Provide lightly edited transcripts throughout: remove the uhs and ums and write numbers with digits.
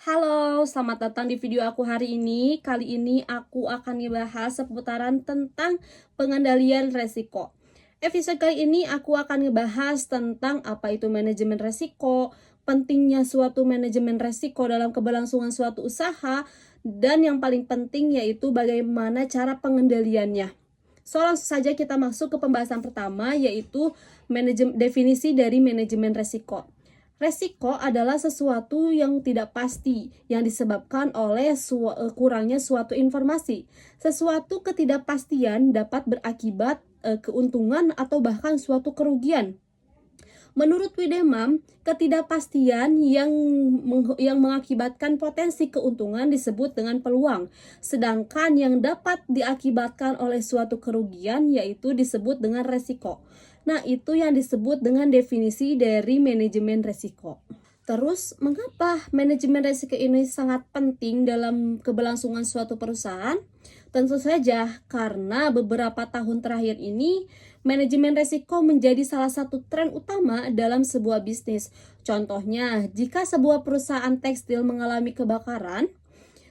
Halo, selamat datang di video aku hari ini. Kali ini aku akan ngebahas seputaran tentang pengendalian resiko. Episode kali ini aku akan ngebahas tentang apa itu manajemen resiko, pentingnya suatu manajemen resiko dalam keberlangsungan suatu usaha, dan yang paling penting yaitu bagaimana cara pengendaliannya. So, langsung saja kita masuk ke pembahasan pertama, yaitu definisi dari manajemen resiko. Resiko adalah sesuatu yang tidak pasti yang disebabkan oleh kurangnya suatu informasi. Sesuatu ketidakpastian dapat berakibat keuntungan atau bahkan suatu kerugian. Menurut Wiedemann, ketidakpastian yang mengakibatkan potensi keuntungan disebut dengan peluang, sedangkan yang dapat diakibatkan oleh suatu kerugian yaitu disebut dengan resiko. Nah, itu yang disebut dengan definisi dari manajemen resiko. Terus, mengapa manajemen resiko ini sangat penting dalam keberlangsungan suatu perusahaan? Tentu saja karena beberapa tahun terakhir ini manajemen resiko menjadi salah satu tren utama dalam sebuah bisnis. Contohnya, jika sebuah perusahaan tekstil mengalami kebakaran,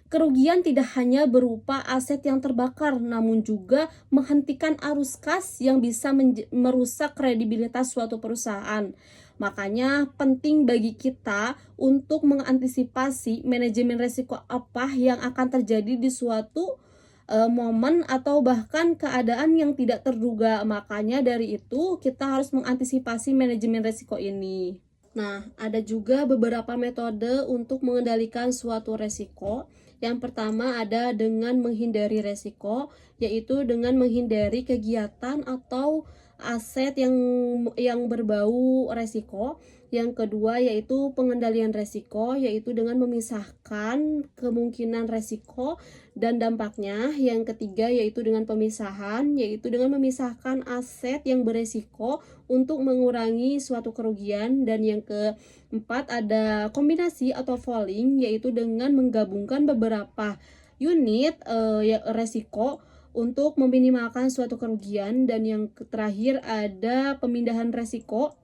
kerugian tidak hanya berupa aset yang terbakar, namun juga menghentikan arus kas yang bisa merusak kredibilitas suatu perusahaan. Makanya penting bagi kita untuk mengantisipasi manajemen risiko apa yang akan terjadi di suatu momen atau bahkan keadaan yang tidak terduga. Makanya dari itu kita harus mengantisipasi manajemen risiko ini. Nah, ada juga beberapa metode untuk mengendalikan suatu resiko. Yang pertama ada dengan menghindari resiko, yaitu dengan menghindari kegiatan atau aset yang berbau resiko. Yang kedua yaitu pengendalian resiko, yaitu dengan memisahkan kemungkinan resiko dan dampaknya. Yang ketiga yaitu dengan pemisahan, yaitu dengan memisahkan aset yang beresiko untuk mengurangi suatu kerugian. Dan yang keempat ada kombinasi atau falling, yaitu dengan menggabungkan beberapa unit resiko untuk meminimalkan suatu kerugian. Dan yang terakhir ada pemindahan resiko,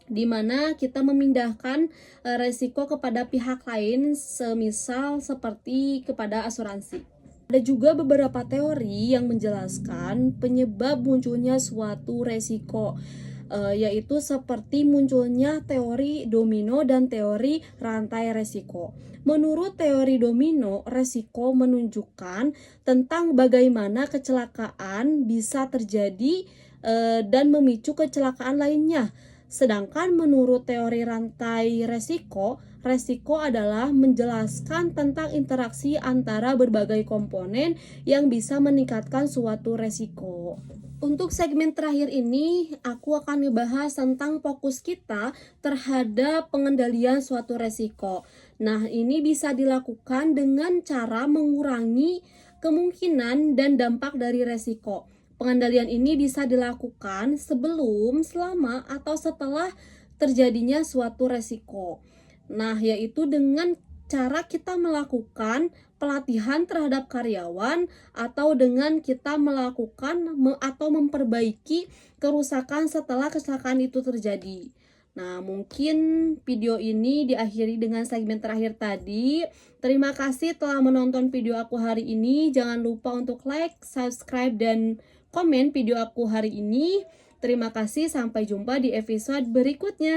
di mana kita memindahkan resiko kepada pihak lain, semisal seperti kepada asuransi. Ada juga beberapa teori yang menjelaskan penyebab munculnya suatu resiko, yaitu seperti munculnya teori domino dan teori rantai resiko. Menurut teori domino, resiko menunjukkan tentang bagaimana kecelakaan bisa terjadi dan memicu kecelakaan lainnya. Sedangkan menurut teori rantai resiko, resiko adalah menjelaskan tentang interaksi antara berbagai komponen yang bisa meningkatkan suatu resiko. Untuk segmen terakhir ini, aku akan membahas tentang fokus kita terhadap pengendalian suatu resiko. Nah, ini bisa dilakukan dengan cara mengurangi kemungkinan dan dampak dari resiko. Pengendalian ini bisa dilakukan sebelum, selama, atau setelah terjadinya suatu resiko. Nah, yaitu dengan cara kita melakukan pelatihan terhadap karyawan atau dengan kita melakukan atau memperbaiki kerusakan setelah kecelakaan itu terjadi. Nah, mungkin video ini diakhiri dengan segmen terakhir tadi. Terima kasih telah menonton video aku hari ini. Jangan lupa untuk like, subscribe, dan komen video aku hari ini. Terima kasih, sampai jumpa di episode berikutnya.